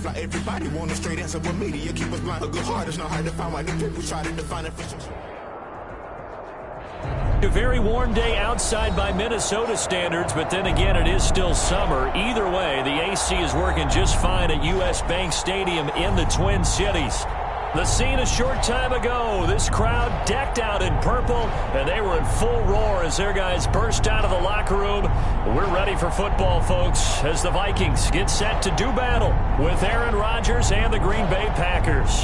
fly. Everybody want a straight answer, but media keep us blind. A good heart is not hard to find. Why the people try to define it for sure. A very warm day outside by Minnesota standards, but then again, it is still summer. Either way, the AC is working just fine at U.S. Bank Stadium in the Twin Cities. The scene a short time ago, this crowd decked out in purple, and they were in full roar as their guys burst out of the locker room. We're ready for football, folks, as the Vikings get set to do battle with Aaron Rodgers and the Green Bay Packers.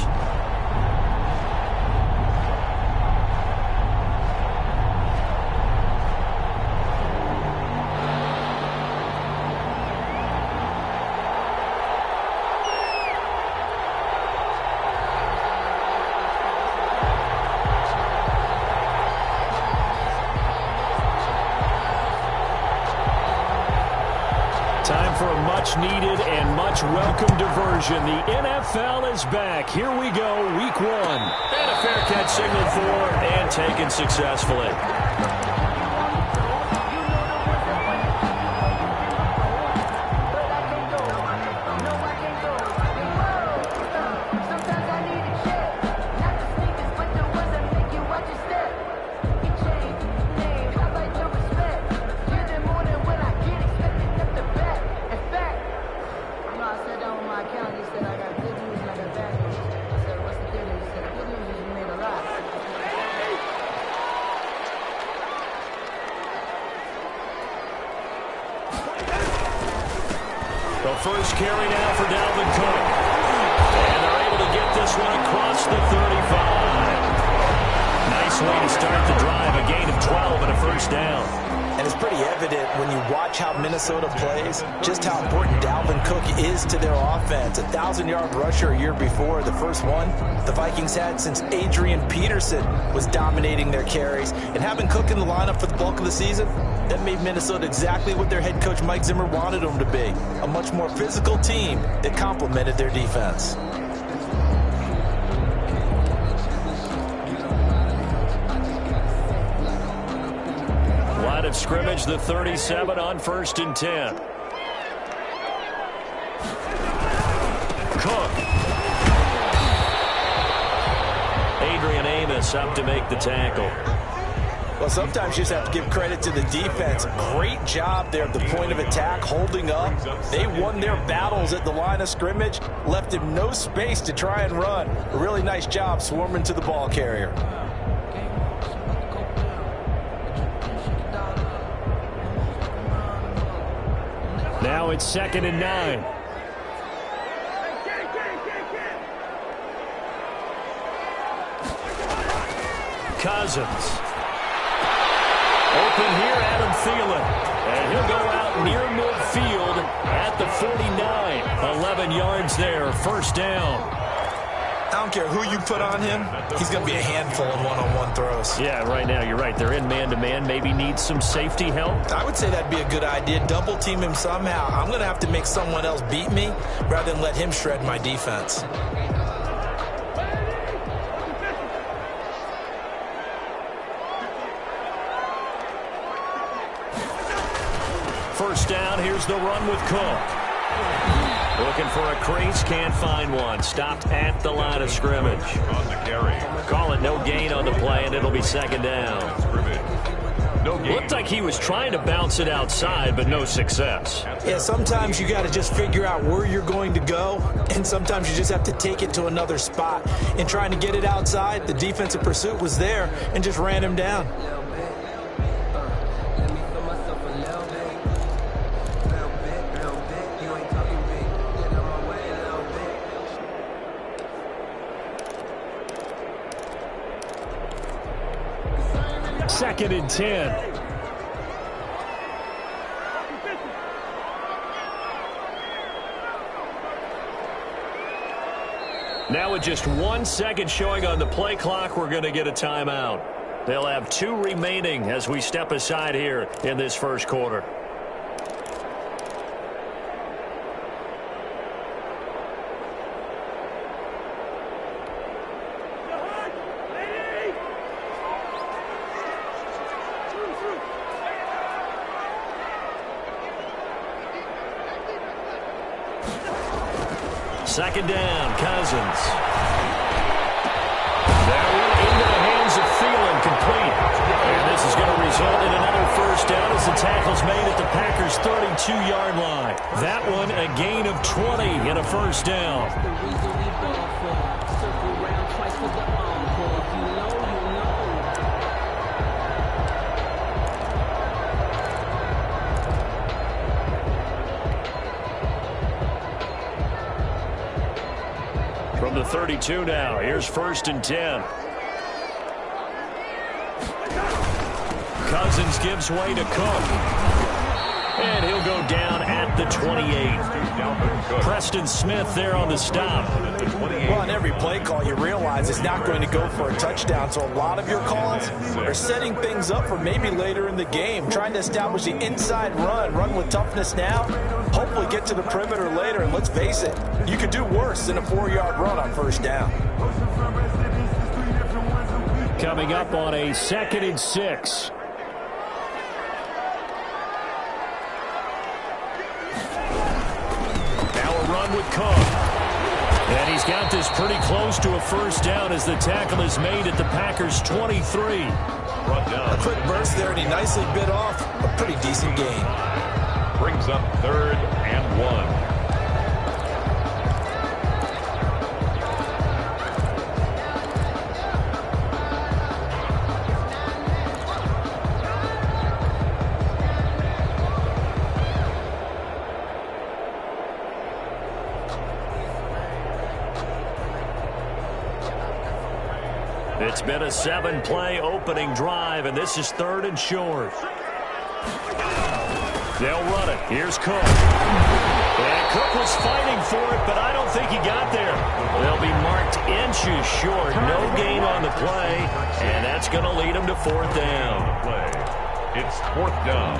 Time for a much-needed and much-welcome diversion. The NFL is back. Here we go, Week 1. And a fair catch signaled for and taken successfully. The first carry now for Dalvin Cook. And they're able to get this one across the 35. Nice way to start the drive. A gain of 12 and a first down. And it's pretty evident when you watch how Minnesota plays, just how important Dalvin Cook is to their offense. A 1,000-yard rusher a year before, the first one the Vikings had since Adrian Peterson was dominating their carries. And having Cook in the lineup for the bulk of the season, that made Minnesota exactly what their head coach Mike Zimmer wanted them to be. A much more physical team that complemented their defense. Line of scrimmage, the 37 on 1st and 10. Cook. Adrian Amos up to make the tackle. Well, sometimes you just have to give credit to the defense. Great job there at the point of attack, holding up. They won their battles at the line of scrimmage, left him no space to try and run. A really nice job swarming to the ball carrier. Now it's 2nd and 9. Cousins. Open here, Adam Thielen. And he'll go out near midfield at the 49. 11 yards there, first down. I don't care who you put on him, he's going to be a handful in one-on-one throws. Yeah, right now, you're right. They're in man-to-man. Maybe need some safety help. I would say that'd be a good idea. Double team him somehow. I'm going to have to make someone else beat me rather than let him shred my defense. First down, here's the run with Cook. Looking for a crease, can't find one. Stopped at the line of scrimmage. On the carry. Call it no gain on the play, and it'll be 2nd down. Looked like he was trying to bounce it outside, but no success. Yeah, sometimes you got to just figure out where you're going to go, and sometimes you just have to take it to another spot. In trying to get it outside, the defensive pursuit was there and just ran him down. Second and 10. Now with just 1 second showing on the play clock, we're going to get a timeout. They'll have 2 remaining as we step aside here in this first quarter. Second down, Cousins. That one into the hands of Thielen, complete. And this is going to result in another first down as the tackle's made at the Packers' 32-yard line. That one a gain of 20 and a first down. From the 32 now, here's 1st and 10. Cousins gives way to Cook. And he'll go down at the 28. Preston Smith there on the stop. Well, on every play call, you realize it's not going to go for a touchdown. So a lot of your calls are setting things up for maybe later in the game, trying to establish the inside run with toughness now, hopefully get to the perimeter later. And let's face it, you could do worse than a 4-yard run on first down. Coming up on a 2nd and 6. With Cook. And he's got this pretty close to a first down as the tackle is made at the Packers' 23. A quick burst there, and he nicely bit off a pretty decent gain. Brings up 3rd and 1. It's been a 7-play opening drive, and this is 3rd and short. They'll run it. Here's Cook. And Cook was fighting for it, but I don't think he got there. They'll be marked inches short. No gain on the play, and that's going to lead them to 4th down. It's 4th down.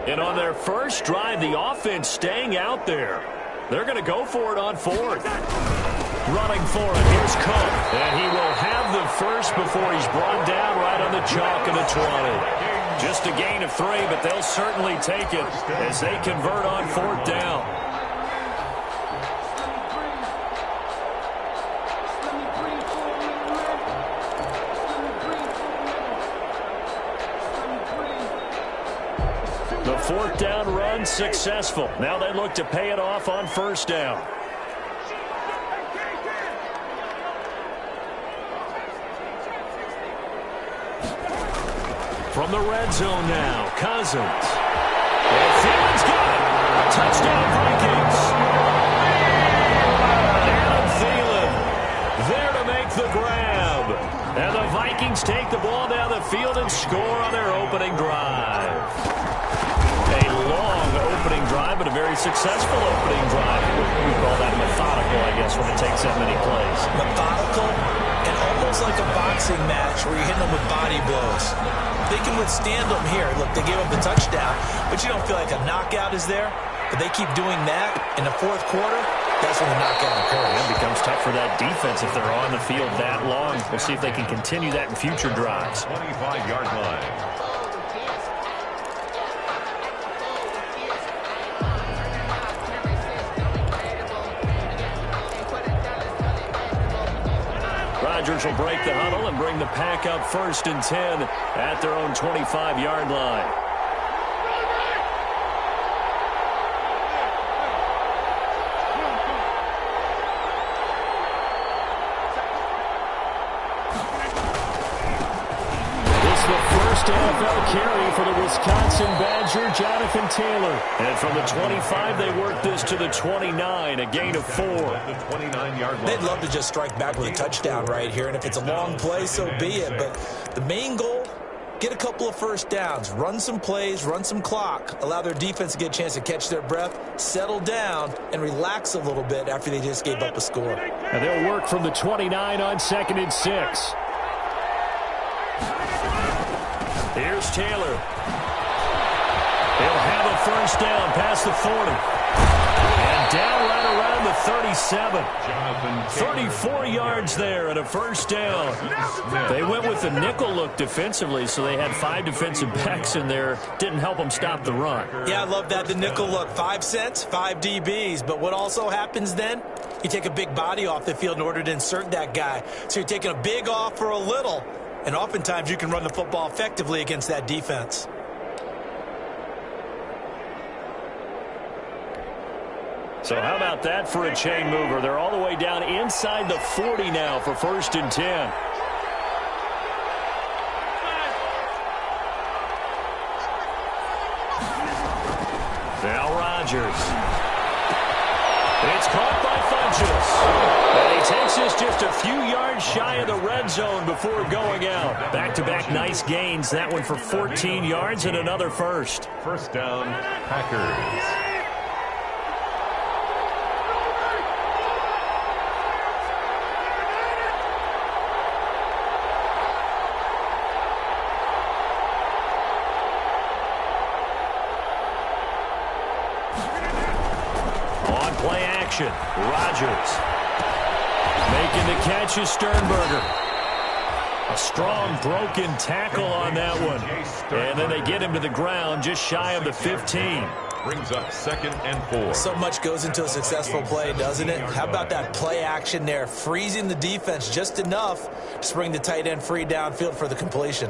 And on their first drive, the offense staying out there. They're going to go for it on 4th. Running for it, here's Cook. And he will have the first before he's brought down right on the chalk of the 20. Just a gain of 3, but they'll certainly take it as they convert on 4th down. The 4th down run successful. Now they look to pay it off on 1st down. From the red zone now, Cousins. And Thielen's got it. Touchdown, Vikings. Adam Thielen there to make the grab. And the Vikings take the ball down the field and score on their opening drive. A long opening drive, but a very successful opening drive. We call that methodical, I guess, when it takes that many plays. Methodical and almost like a boxing match where you're hitting them with body blows. They can withstand them here. Look, they gave up the touchdown, but you don't feel like a knockout is there. But they keep doing that in the 4th quarter. That's when the knockout occurs. It becomes tough for that defense if they're on the field that long. We'll see if they can continue that in future drives. 25-yard line. Rodgers will break the huddle and bring the pack up 1st and 10 at their own 25-yard line. NFL carry for the Wisconsin Badger, Jonathan Taylor. And from the 25, they work this to the 29, a gain of 4. They'd love to just strike back with a touchdown right here, and if it's a long play, so be it. But the main goal, get a couple of first downs, run some plays, run some clock, allow their defense to get a chance to catch their breath, settle down, and relax a little bit after they just gave up a score. And they'll work from the 29 on 2nd and 6. Here's Taylor. He'll have a first down past the 40. And down right around the 37. 34 yards there and a first down. They went with the nickel look defensively, so they had 5 defensive backs in there. Didn't help them stop the run. Yeah, I love that, the nickel look. 5 cents, 5 DBs. But what also happens then? You take a big body off the field in order to insert that guy. So you're taking a big off for a little. And oftentimes you can run the football effectively against that defense. So how about that for a chain mover? They're all the way down inside the 40 now for 1st and 10. Now Rodgers. It's caught by Funchess. And he takes this just a few yards shy of the red zone before going out. Back-to-back nice gains. That one for 14 yards and another first. First down, Packers. Rodgers making the catch is Sternberger. A strong broken tackle on that one. And then they get him to the ground just shy of the 15. Brings up 2nd and 4. So much goes into a successful play, doesn't it? How about that play action there? Freezing the defense just enough to bring the tight end free downfield for the completion.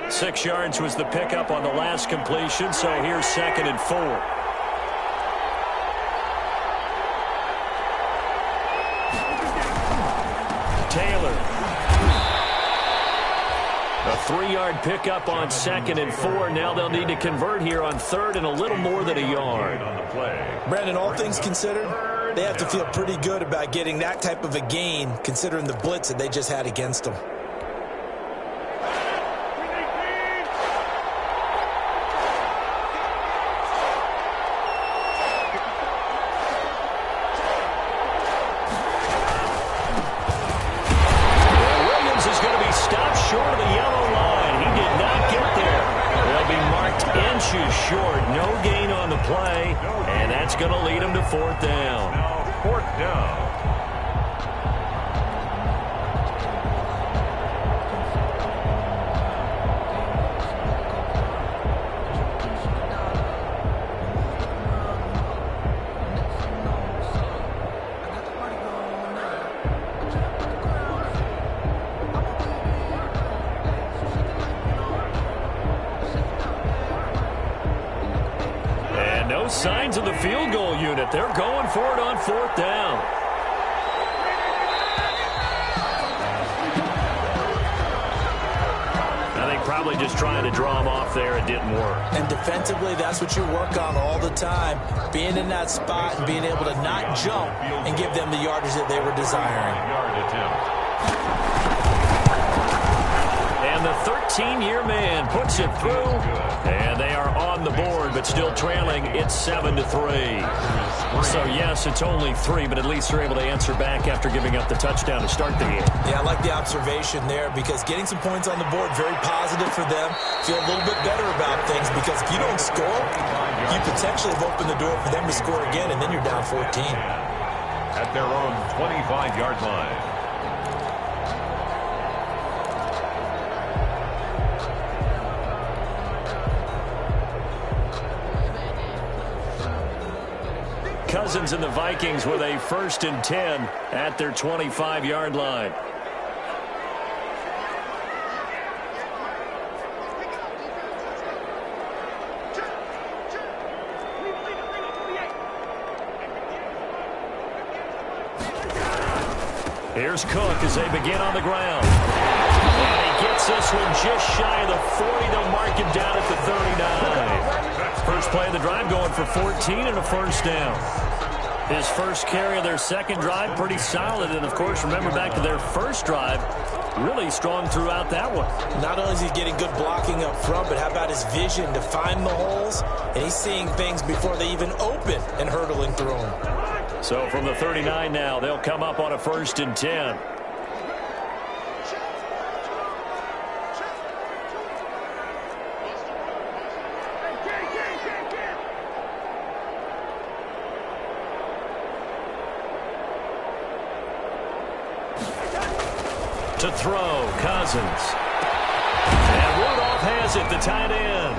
Six yards was the pickup on the last completion, so here's 2nd and 4. Taylor. A 3-yard pickup on 2nd and 4. Now they'll need to convert here on 3rd and a little more than a yard. On the play. Brandon, all things considered, they have to feel pretty good about getting that type of a gain, considering the blitz that they just had against them. Short, no gain on the play, and that's going to lead him to 4th down. Now 4th down. Signs of the field goal unit. They're going for it on 4th down. I think probably just trying to draw him off there. It didn't work. And defensively, that's what you work on all the time. Being in that spot and being able to not jump and give them the yardage that they were desiring. Yard attempt. And the 13-year man puts it through, and they are on the board, but still trailing. It's 7-3. So, yes, it's only 3, but at least they're able to answer back after giving up the touchdown to start the game. Yeah, I like the observation there because getting some points on the board, very positive for them. Feel a little bit better about things because if you don't score, you potentially have opened the door for them to score again, and then you're down 14. At their own 25-yard line. Cousins and the Vikings with a 1st and 10 at their 25-yard line. Here's Cook as they begin on the ground. And he gets this one just shy of the 40. They'll mark him down at the 39. First play of the drive going for 14 and a 1st down. His first carry of their second drive, pretty solid. And, of course, remember back to their first drive, really strong throughout that one. Not only is he getting good blocking up front, but how about his vision to find the holes? And he's seeing things before they even open and hurdling through them. So from the 39 now, they'll come up on a 1st and 10. To throw, Cousins. And Rudolph has it, the tight end.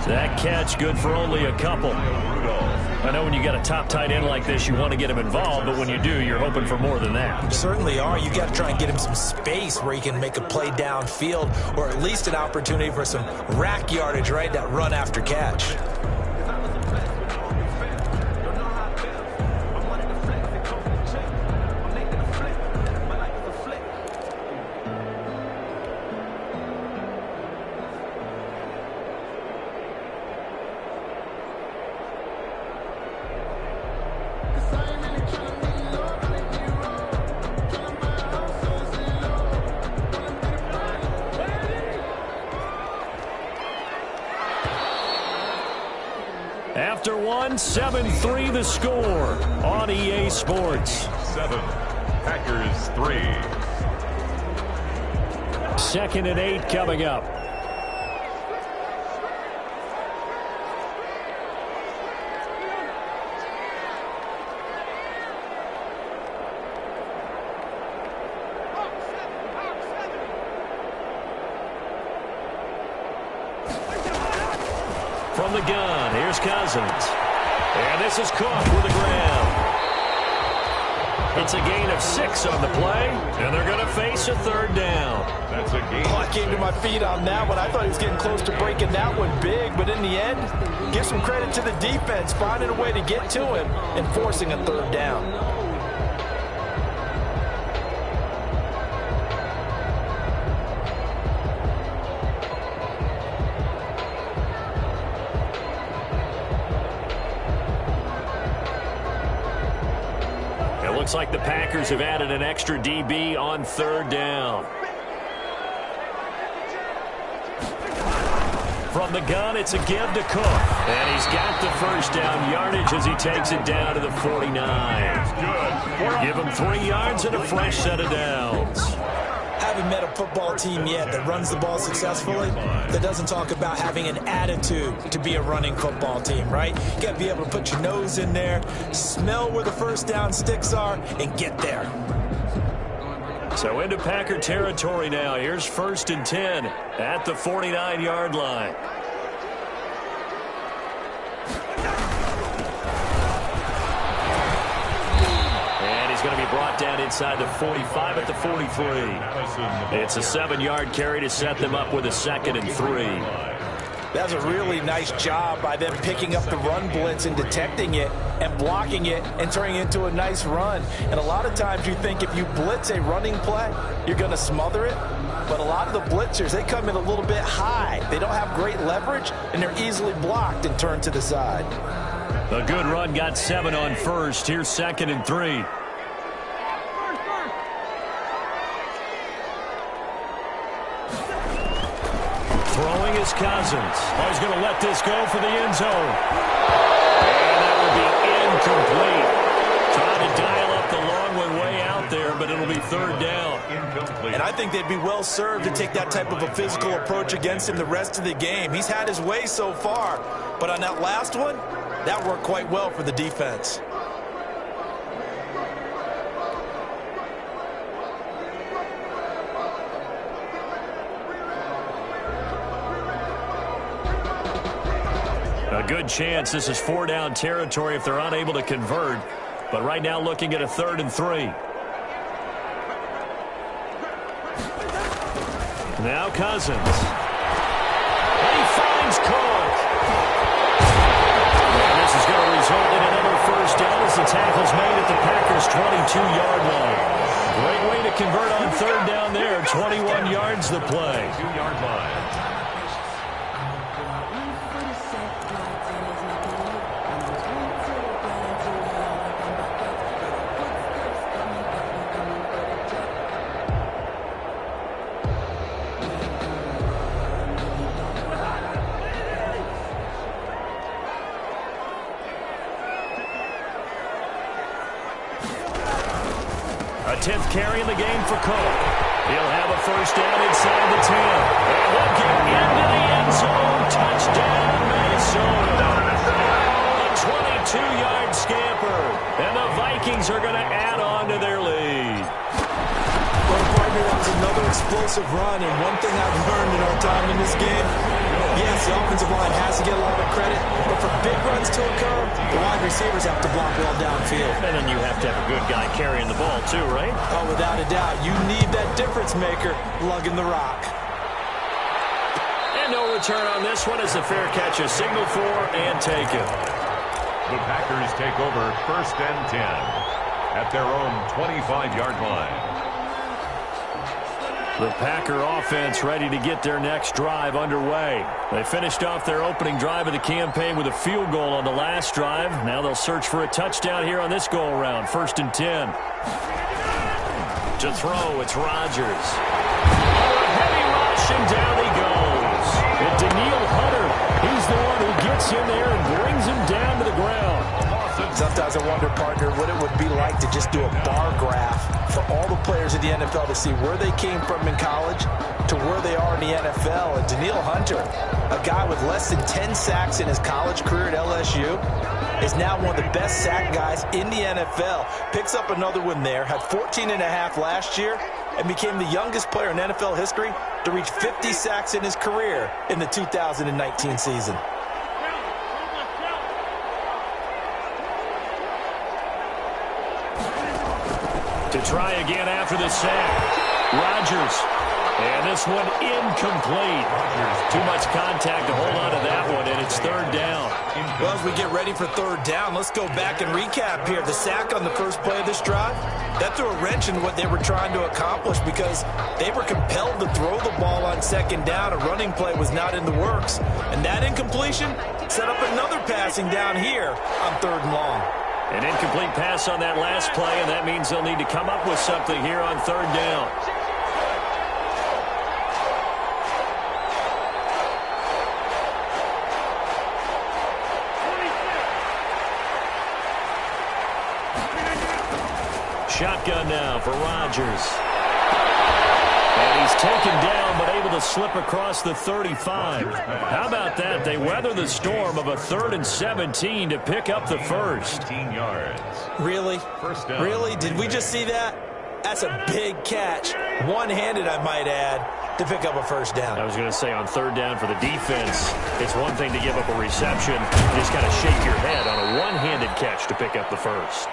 That catch good for only a couple. I know when you got a top tight end like this, you want to get him involved, but when you do, you're hoping for more than that. You certainly are. You got to try and get him some space where he can make a play downfield, or at least an opportunity for some rack yardage, right? That run after catch. After one, 7-3 the score on EA Sports. 7, Packers 3. 2nd and 8 coming up. From the gun, here's Cousins. And this is Cook with the grab. It's a gain of 6 on the play, and they're going to face a 3rd down. That's a gain. Oh, I came to my feet on that one. I thought he was getting close to breaking that one big, but in the end, give some credit to the defense, finding a way to get to him and forcing a 3rd down. Looks like the Packers have added an extra DB on 3rd down. From the gun, it's a give to Cook. And he's got the 1st down yardage as he takes it down to the 49. Give him 3 yards and a fresh set of downs. Haven't met a football team yet that runs the ball successfully that doesn't talk about having an attitude to be a running football team, right? You got to be able to put your nose in there, smell where the 1st down sticks are, and get there. So into Packer territory now. Here's 1st and 10 at the 49-yard line. Going to be brought down inside the 45 at the 43. It's a 7-yard carry to set them up with a 2nd and 3. That's a really nice job by them picking up the run blitz and detecting it and blocking it and turning it into a nice run. And a lot of times you think if you blitz a running play, you're going to smother it. But a lot of the blitzers, they come in a little bit high. They don't have great leverage, and they're easily blocked and turned to the side. A good run got 7 on 1st. Here's 2nd and 3. Throwing is Cousins. Oh, he's going to let this go for the end zone. And that will be incomplete. Trying to dial up the long one way out there, but it'll be 3rd down. Incomplete. And I think they'd be well served to take that type of a physical approach against him the rest of the game. He's had his way so far, but on that last one, that worked quite well for the defense. A good chance this is 4-down territory if they're unable to convert. But right now looking at a 3rd and 3. Now Cousins. And he finds Cook. And this is going to result in another 1st down as the tackle's made at the Packers' 22-yard line. Great way to convert on 3rd down there. 21 yards the play. 2-yard line. A 10th carry in the game for Cook. He'll have a first down inside the 10. And he'll get into the end zone. Touchdown, Minnesota. A 22-yard scamper. And the Vikings are going to add on to their lead. Well, partner, that was another explosive run. And one thing I've learned in our time in this game, yes, the offensive line has to get a lot of credit, but for big runs to occur, the wide receivers have to block well downfield. And then you have to have a good guy carrying the ball too, right? Oh, without a doubt. You need that difference maker lugging the rock. And no return on this one as the fair catch is signaled for and taken. The Packers take over 1st and 10 at their own 25-yard line. The Packer offense ready to get their next drive underway. They finished off their opening drive of the campaign with a field goal on the last drive. Now they'll search for a touchdown here on this go-around. 1st and 10. To throw, it's Rodgers. Oh, a heavy rush, and down he goes. And Daniil Hunter, he's the one who gets in there and brings him down to the ground. Sometimes I wonder, partner, what it would be like to just do a bar graph for all the players in the NFL to see where they came from in college to where they are in the NFL. And Daniil Hunter, a guy with less than 10 sacks in his college career at LSU, is now one of the best sack guys in the NFL. Picks up another one there, had 14 and a half last year, and became the youngest player in NFL history to reach 50 sacks in his career in the 2019 season. To try again after the sack. Rodgers. And this one incomplete. Too much contact to hold on to that one, and it's 3rd down. Well, as we get ready for 3rd down, let's go back and recap here. The sack on the first play of this drive, that threw a wrench in what they were trying to accomplish because they were compelled to throw the ball on 2nd down. A running play was not in the works. And that incompletion set up another passing down here on 3rd and long. An incomplete pass on that last play, and that means they'll need to come up with something here on 3rd down. Shotgun now for Rodgers. And he's taken down, but able to slip across the 35. How about that? They weather the storm of a 3rd and 17 to pick up the first. 18 yards. Really? Really? Did we just see that? That's a big catch. One-handed, I might add, to pick up a first down. I was going to say on 3rd down for the defense, it's one thing to give up a reception. You just got to shake your head on a one-handed catch to pick up the first.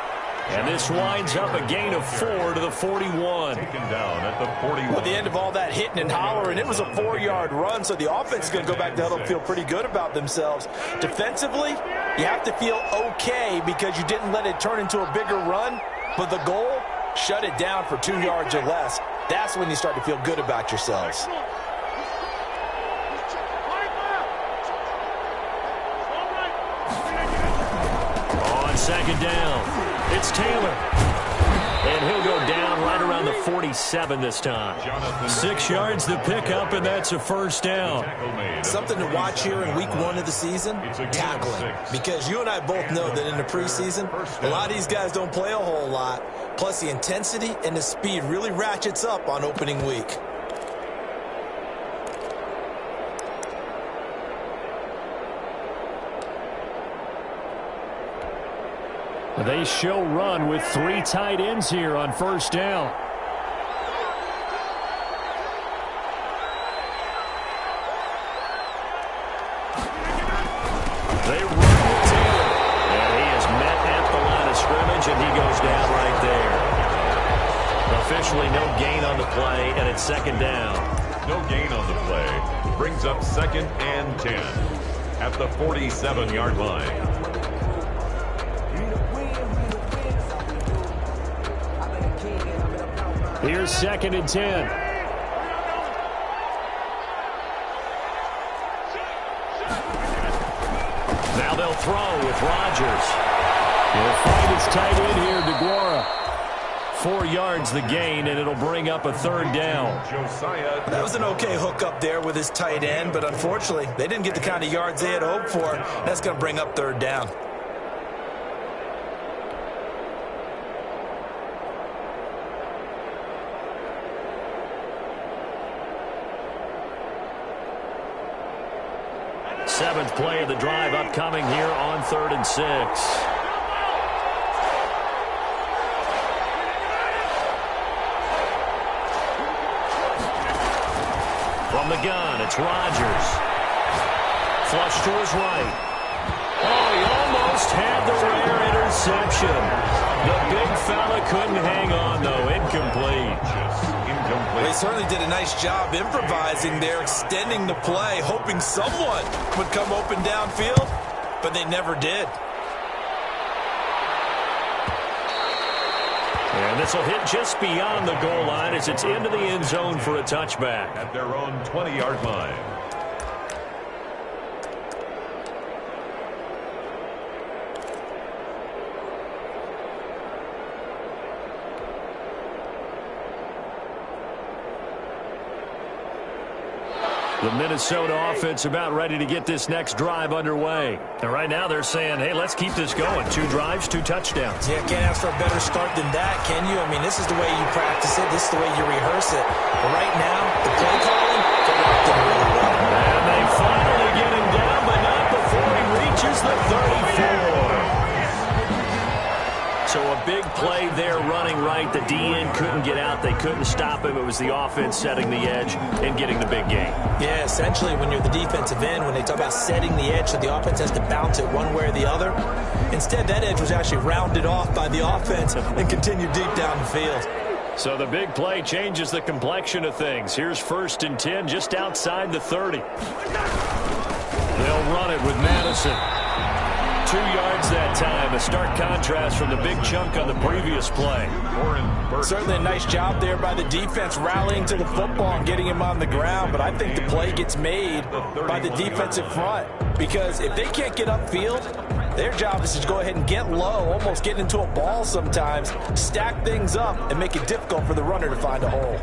And this winds up a gain of 4 to the 41. Taken down at the 41. At the end of all that hitting and hollering, it was a 4-yard run, so the offense is going to go back to huddle and feel pretty good about themselves. Defensively, you have to feel okay because you didn't let it turn into a bigger run, but the goal, shut it down for 2 yards or less. That's when you start to feel good about yourselves. On 2nd down. It's Taylor. And he'll go down right around the 47 this time. 6 yards to pick up, and that's a first down. Something to watch here in week 1 of the season, tackling. Because you and I both know that in the preseason, a lot of these guys don't play a whole lot. Plus, the intensity and the speed really ratchets up on opening week. They show run with 3 tight ends here on 1st down. They run with Taylor. And he is met at the line of scrimmage, and he goes down right there. Officially no gain on the play, and it's 2nd down. No gain on the play. Brings up 2nd and 10 at the 47-yard line. Here's 2nd and 10. Now they'll throw with Rodgers. He'll find his tight end here, DeGuara. 4 yards the gain, and it'll bring up a 3rd down. That was an okay hook up there with his tight end, but unfortunately, they didn't get the kind of yards they had hoped for. That's going to bring up 3rd down. play of the drive upcoming here on 3rd and 6. From the gun, it's Rodgers. Flush to his right. Oh, he almost had the rare interception. The big fella couldn't hang on, though. Incomplete. They certainly did a nice job improvising there, extending the play, hoping someone would come open downfield, but they never did. And this will hit just beyond the goal line as it's into the end zone for a touchback. At their own 20-yard line. The Minnesota offense about ready to get this next drive underway. And right now they're saying, hey, let's keep this going. 2 drives, 2 touchdowns. Yeah, can't ask for a better start than that, can you? I mean, this is the way you practice it. This is the way you rehearse it. But right now, the play calling, they're locked in really well. And they finally get him down, but not before he reaches the 34. So a big play there running right. The DN couldn't get out. They couldn't stop him. It was the offense setting the edge and getting the big gain. Yeah, essentially when you're the defensive end, when they talk about setting the edge so the offense has to bounce it one way or the other, instead that edge was actually rounded off by the offense and continued deep down the field. So the big play changes the complexion of things. Here's 1st and 10 just outside the 30. They'll run it with Madison. 2 yards that time, a stark contrast from the big chunk on the previous play. Certainly a nice job there by the defense rallying to the football and getting him on the ground, but I think the play gets made by the defensive front because if they can't get upfield, their job is to go ahead and get low, almost get into a ball sometimes, stack things up, and make it difficult for the runner to find a hole.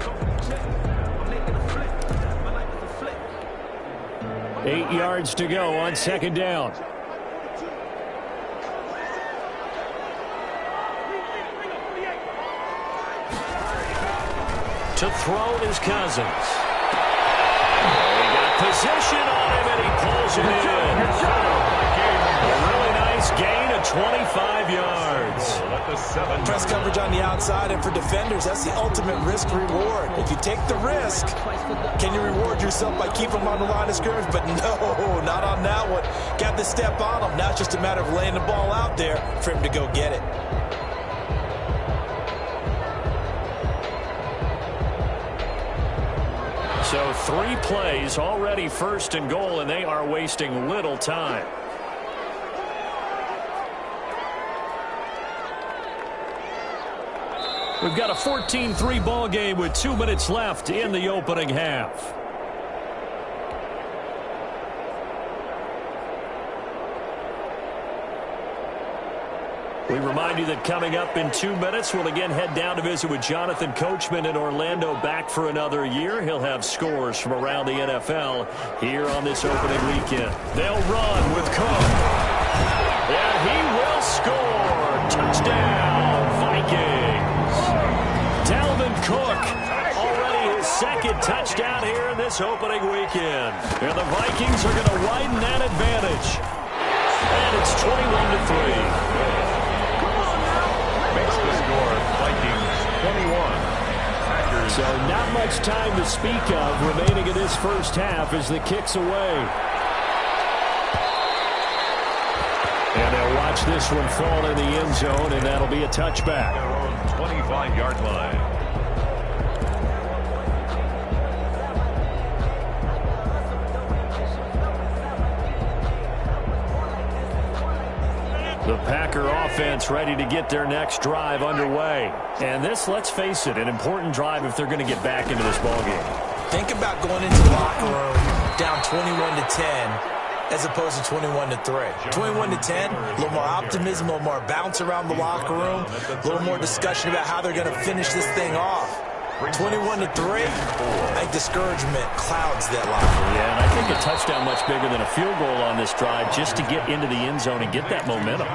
8 yards to go on 2nd down. To throw is Cousins. He got position on him, and he pulls it in. A really nice gain of 25 yards. Press coverage on the outside, and for defenders, that's the ultimate risk-reward. If you take the risk, can you reward yourself by keeping them on the line of scrimmage? But no, not on that one. Got the step on him. Now it's just a matter of laying the ball out there for him to go get it. So 3 plays, already 1st and goal, and they are wasting little time. We've got a 14-3 ball game with 2 minutes left in the opening half. We remind you that coming up in 2 minutes, we'll again head down to visit with Jonathan Coachman in Orlando, back for another year. He'll have scores from around the NFL here on this opening weekend. They'll run with Cook. And he will score. Touchdown, Vikings. Dalvin Cook, already his 2nd touchdown here in this opening weekend. And the Vikings are going to widen that advantage. And it's 21-3. Makes the score Vikings 21. Packers. So not much time to speak of remaining in this first half as the kick's away. And they'll watch this one fall in the end zone, and that'll be a touchback. Their own 25-yard line. The Packer offense ready to get their next drive underway. And this, let's face it, an important drive if they're going to get back into this ballgame. Think about going into the locker room down 21-10 as opposed to 21-3. 21-10, a little more optimism, a little more bounce around the locker room, a little more discussion about how they're going to finish this thing off. 21-3, I think discouragement clouds that locker room. Yeah, and I think a touchdown much bigger than a field goal on this drive just to get into the end zone and get that momentum.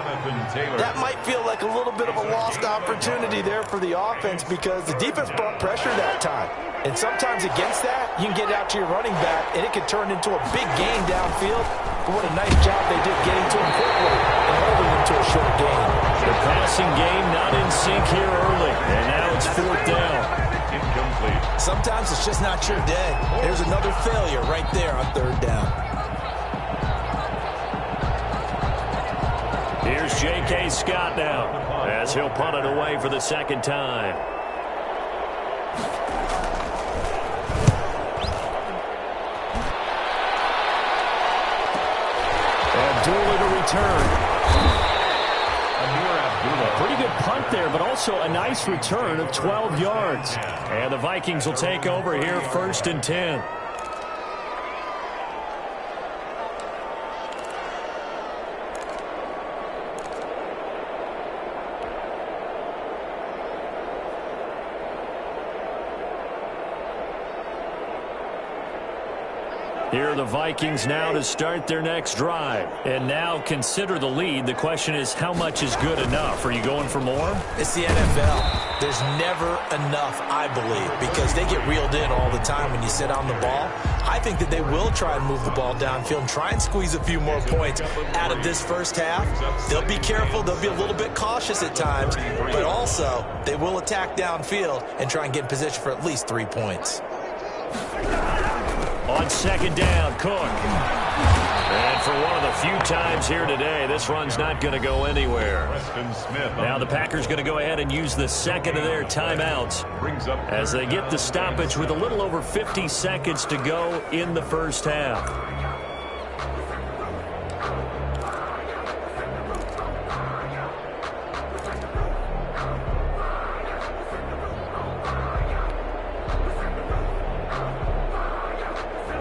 That might feel like a little bit of a lost opportunity there for the offense because the defense brought pressure that time. And sometimes against that, you can get out to your running back, and it can turn into a big gain downfield. But what a nice job they did getting to him quickly and holding him to a short gain. The passing game not in sync here early, and now it's 4th down. Incomplete. Sometimes it's just not your day. There's another failure right there on 3rd down. Here's J.K. Scott now, as he'll punt it away for the 2nd time. Abdullah to return. Pretty good punt there, but also a nice return of 12 yards. And the Vikings will take over here 1st and 10. Here are the Vikings now to start their next drive. And now consider the lead. The question is, how much is good enough? Are you going for more? It's the NFL. There's never enough, I believe, because they get reeled in all the time when you sit on the ball. I think that they will try and move the ball downfield and try and squeeze a few more points out of this first half. They'll be careful. They'll be a little bit cautious at times, but also they will attack downfield and try and get in position for at least 3 points. On 2nd down, Cook. And for one of the few times here today, this run's not going to go anywhere. Now the Packers going to go ahead and use the 2nd of their timeouts as they get the stoppage with a little over 50 seconds to go in the first half.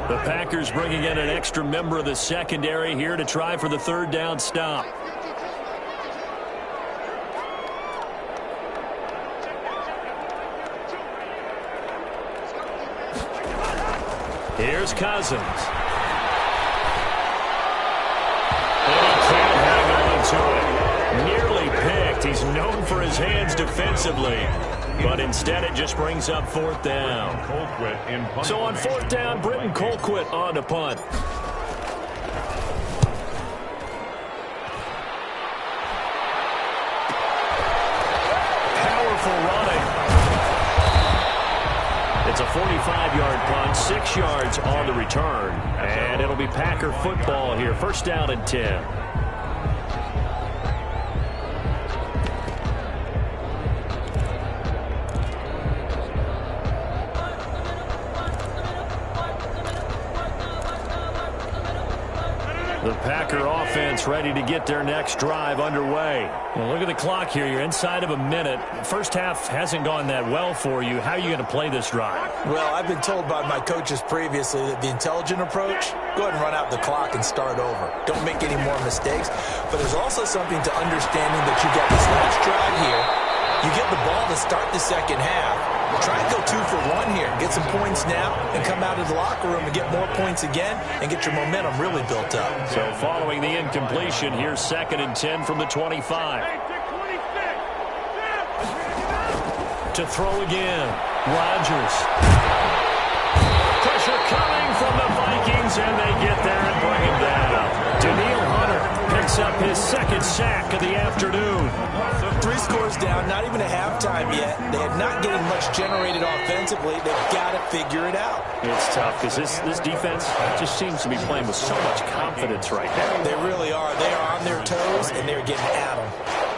The Packers bringing in an extra member of the secondary here to try for the 3rd down stop. Here's Cousins. And he can't hang on to it. Nearly picked. He's known for his hands defensively. But instead, it just brings up 4th down. So on 4th down, Britton Colquitt on to punt. Powerful running. It's a 45-yard punt, 6 yards on the return. And it'll be Packer football here. 1st down and 10. The Packer offense ready to get their next drive underway. Well, look at the clock here. You're inside of a minute. First half hasn't gone that well for you. How are you going to play this drive? Well, I've been told by my coaches previously that the intelligent approach, go ahead and run out the clock and start over. Don't make any more mistakes. But there's also something to understanding that you got this last drive here. You get the ball to start the second half. Try and go 2 for 1 here. Get some points now and come out of the locker room and get more points again and get your momentum really built up. So following the incompletion, here's 2nd and 10 from the 25. To throw again. Rodgers. Pressure coming from the Vikings, and they get there and bring him down. Daniil Hunter picks up his 2nd sack of the afternoon. 3 scores down, not even a halftime yet. They are not getting much generated offensively. They've got to figure it out. It's tough because this defense just seems to be playing with so much confidence right now. They really are. They are on their toes, and they're getting at them.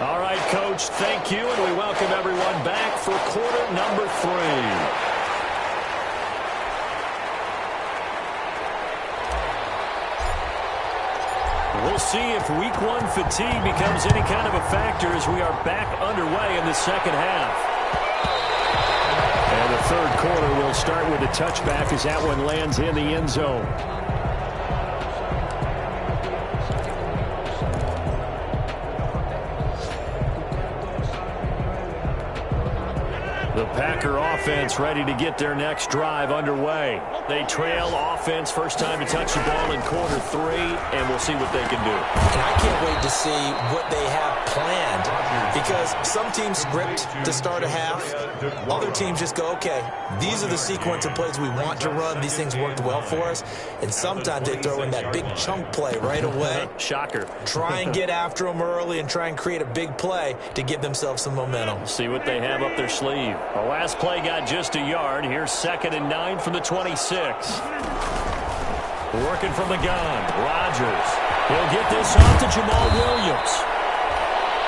All right, Coach, thank you, and we welcome everyone back for quarter number 3. We'll see if week 1 fatigue becomes any kind of a factor as we are back underway in the second half. And the 3rd quarter will start with a touchback as that one lands in the end zone. The Packer offense ready to get their next drive underway. They trail offense, first time to touch the ball in quarter 3, and we'll see what they can do. And I can't wait to see what they have planned Because some teams script to start a half. Other teams just go, okay, these are the sequence of plays we want to run. These things worked well for us. And sometimes they throw in that big chunk play right away. Shocker. Try and get after them early and try and create a big play to give themselves some momentum. See what they have up their sleeve. The last play got just a yard. Here's 2nd and 9 from the 26. Working from the gun. Rodgers. He'll get this off to Jamal Williams.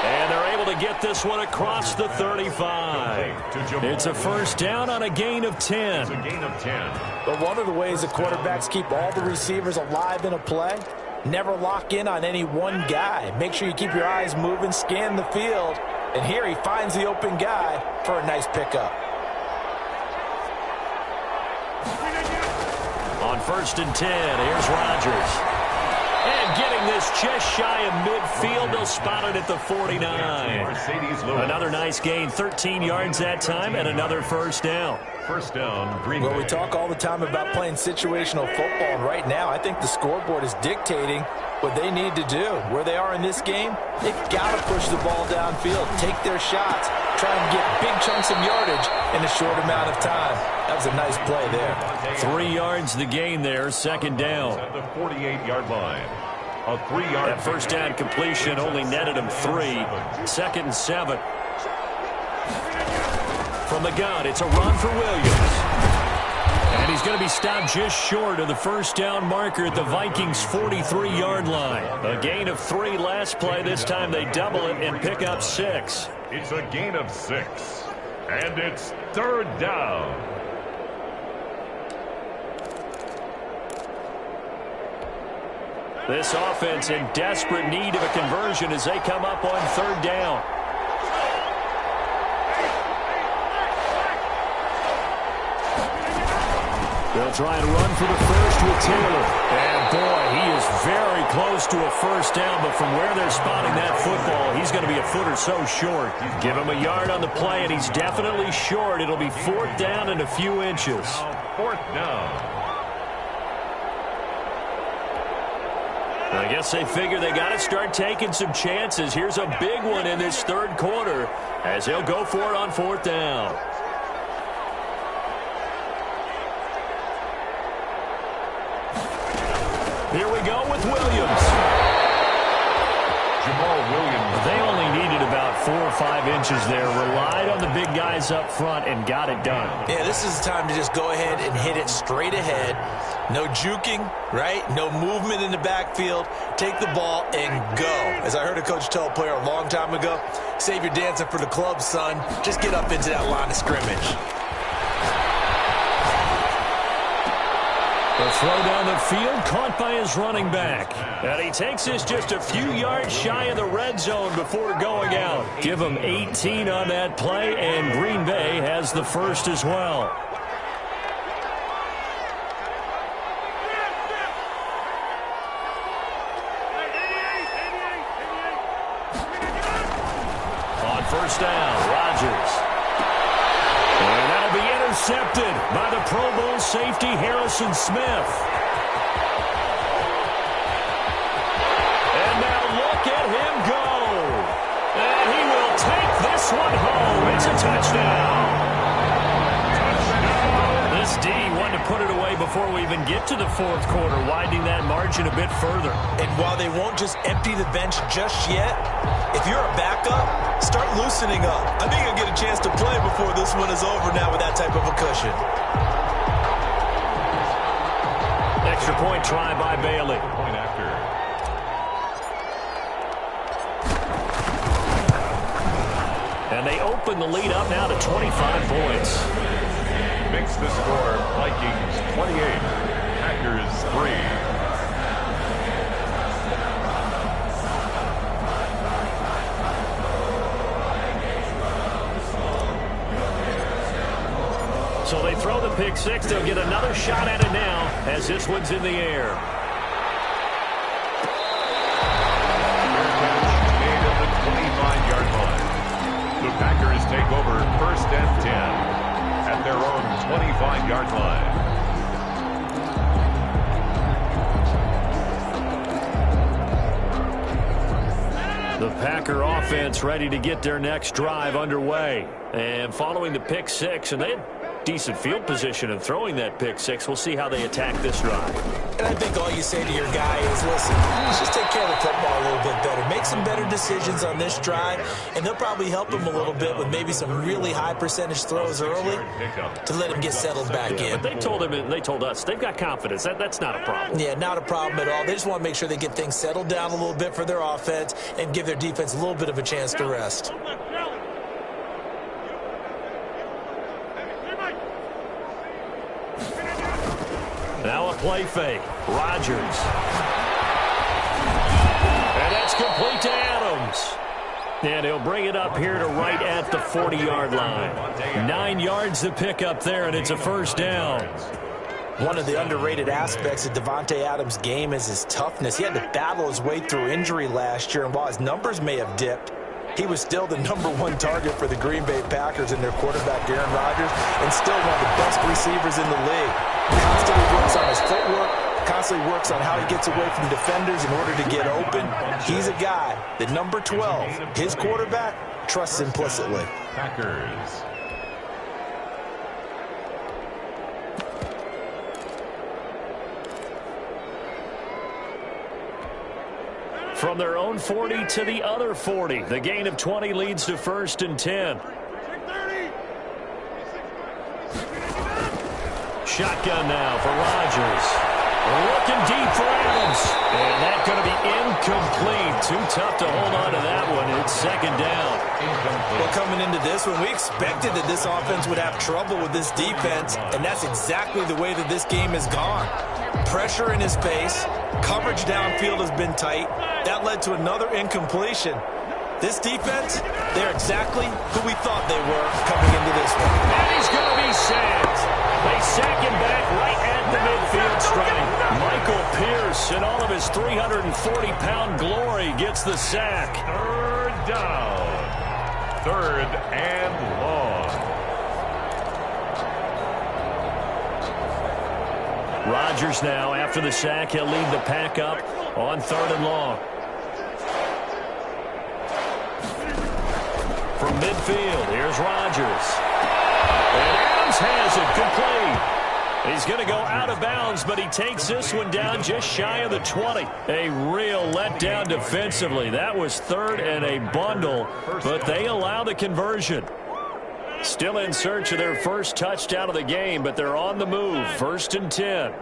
And they're able to get this one across the 35. It's a first down on a gain of 10. It's a gain of 10. But one of the ways the quarterbacks keep all the receivers alive in a play, never lock in on any one guy. Make sure you keep your eyes moving, scan the field. And here he finds the open guy for a nice pickup. On 1st and 10, here's Rodgers. And getting this just shy of midfield, they'll spot it at the 49. Another nice gain, 13 yards that time, and another first down. First down, Green Bay. Well, we talk all the time about playing situational football, and right now I think the scoreboard is dictating what they need to do. Where they are in this game, they've got to push the ball downfield, take their shots, try and get big chunks of yardage in a short amount of time. That was a nice play there. 3 yards the gain there, 2nd down. At the 48-yard line. A 3-yard. That first down completion only netted him 3. 2nd and 7. From the gun, it's a run for Williams. And he's going to be stopped just short of the first down marker at the Vikings' 43-yard line. A gain of 3 last play. This time they double it and pick up 6. It's a gain of 6. And it's 3rd down. This offense in desperate need of a conversion as they come up on 3rd down. They'll try and run for the first with Taylor. And boy, he is very close to a first down, but from where they're spotting that football, he's going to be a foot or so short. Give him a yard on the play, and he's definitely short. It'll be 4th down and a few inches. 4th down. I guess they figure they got to start taking some chances. Here's a big one in this 3rd quarter as they'll go for it on 4th down. Here we go with Williams. Jamal Williams. They only needed about 4 or 5 inches there. Relied on the big guys up front and got it done. Yeah, this is the time to just go ahead and hit it straight ahead. No juking, right? No movement in the backfield. Take the ball and go. As I heard a coach tell a player a long time ago, save your dancing for the club, son. Just get up into that line of scrimmage. The throw down the field, caught by his running back. And he takes this just a few yards shy of the red zone before going out. Give him 18 on that play, and Green Bay has the first as well. On 1st down, Rodgers. And that'll be intercepted by the Pro Bowl safety Harrison Smith. And now look at him go. And he will take this one home. It's a touchdown. This D wanted to put it away before we even get to the 4th quarter, widening that margin a bit further. And while they won't just empty the bench just yet, if you're a backup, start loosening up. I think you'll get a chance to play before this one is over now with that type of a cushion. Extra point try by Bailey. Point after. And they open the lead up now to 25 points. Makes the score Vikings 28, Packers 3. So they throw the pick 6. They'll get another shot at it now as this one's in the air. Made at the 25-yard line. The Packers take over 1st and 10 at their own 25-yard line. The Packers Packer offense ready to get their next drive underway. And following the pick six, and they had decent field position and throwing that pick six. We'll see how they attack this drive. And I think all you say to your guy is, listen, let's just take care of the football a little bit better. Make some better decisions on this drive, and they'll probably help him a little bit with maybe some really high percentage throws early to let him get settled back in. But they told him, and they told us, they've got confidence. That's not a problem. Yeah, not a problem at all. They just want to make sure they get things settled down a little bit for their offense and give their defense a little bit of a chance to rest. Now a play fake. Rodgers. And that's complete to Adams. And he'll bring it up here to right at the 40-yard line. 9 yards to pick up there, and it's a first down. One of the underrated aspects of Davante Adams' game is his toughness. He had to battle his way through injury last year, and while his numbers may have dipped, he was still the #1 target for the Green Bay Packers and their quarterback, Aaron Rodgers, and still one of the best receivers in the league. Constantly works on his footwork, constantly works on how he gets away from defenders in order to get open. He's a guy that number 12, his quarterback, trusts implicitly. Packers. From their own 40 to the other 40. The gain of 20 leads to 1st and 10. Shotgun now for Rodgers. Looking deep for Adams. And that's going to be incomplete. Too tough to hold on to that one. It's 2nd down. Well, coming into this one, we expected that this offense would have trouble with this defense, and that's exactly the way that this game has gone. Pressure in his face. Coverage downfield has been tight. That led to another incompletion. This defense, they're exactly who we thought they were coming into this one. And he's going to be sacked. They sack him back right at the midfield stripe. Michael Pierce, in all of his 340-pound glory, gets the sack. 3rd down. 3rd and long. Rodgers now, after the sack, he'll lead the pack up on 3rd and long. From midfield, here's Rodgers. And Adams has it complete. He's going to go out of bounds, but he takes this one down just shy of the 20. A real letdown defensively. That was 3rd and a bundle, but they allow the conversion. Still in search of their first touchdown of the game, but they're on the move. 1st and 10.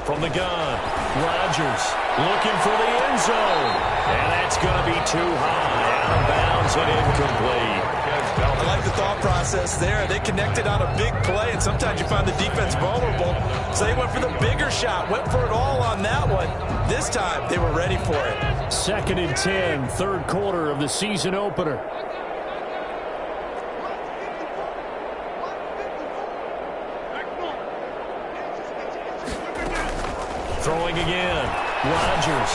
From the gun, Rodgers looking for the end zone. And that's going to be too high. Out of bounds and incomplete. I like the thought process there. They connected on a big play, and sometimes you find the defense vulnerable. So they went for the bigger shot, went for it all on that one. This time, they were ready for it. 2nd and 10, 3rd quarter of the season opener. Throwing again. Rodgers.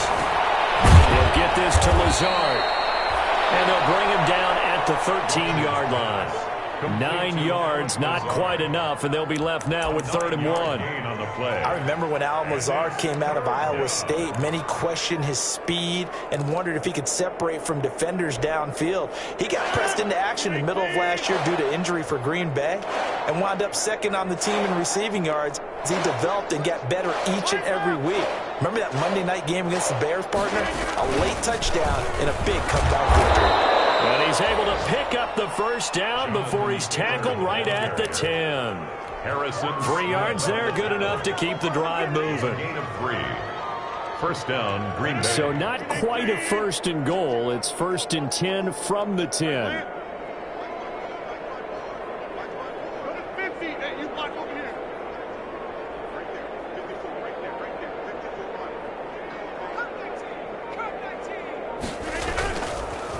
He'll get this to Lazard. And they'll bring him down at the 13-yard line. 9 yards, not quite enough, and they'll be left now with 3rd and 1. I remember when Allen Lazard came out of Iowa State, many questioned his speed and wondered if he could separate from defenders downfield. He got pressed into action in the middle of last year due to injury for Green Bay and wound up 2nd on the team in receiving yards as he developed and got better each and every week. Remember that Monday night game against the Bears, partner? A late touchdown and a big comeback victory. And he's able to pick up the first down before he's tackled right at the 10. Harrison. 3 yards there, good enough to keep the drive moving. Gain of 3. 1st down, Green Bay. So not quite a 1st and goal. It's 1st and 10 from the 10.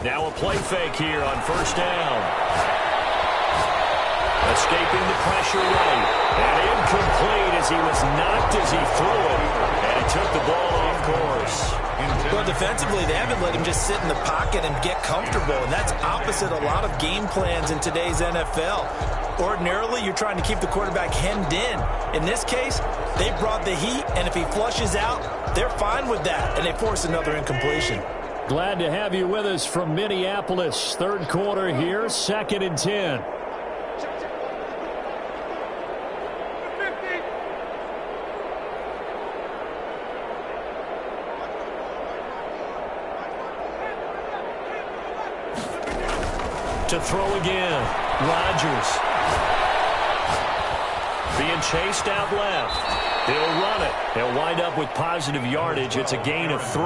Now a play fake here on 1st down. Escaping the pressure right. And incomplete as he was knocked as he threw it. And he took the ball off course. Well, defensively, they haven't let him just sit in the pocket and get comfortable. And that's opposite a lot of game plans in today's NFL. Ordinarily, you're trying to keep the quarterback hemmed in. In this case, they brought the heat, and if he flushes out, they're fine with that, and they force another incompletion. Glad to have you with us from Minneapolis. Third quarter here, 2nd and 10. To throw again, Rodgers. Being chased out left. He'll run it. He'll wind up with positive yardage. It's a gain of 3,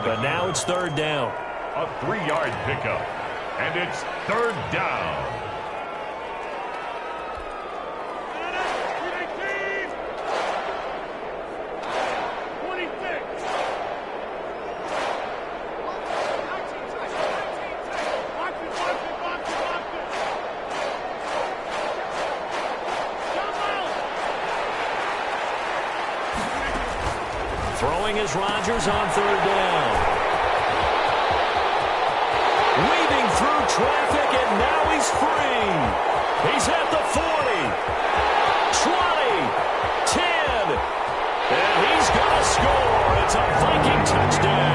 but now it's 3rd down. A 3-yard pickup, and it's 3rd down. Throwing is Rodgers on 3rd down. Weaving through traffic, and now he's free. He's at the 40, 20, 10, and he's going to score. It's a Viking touchdown.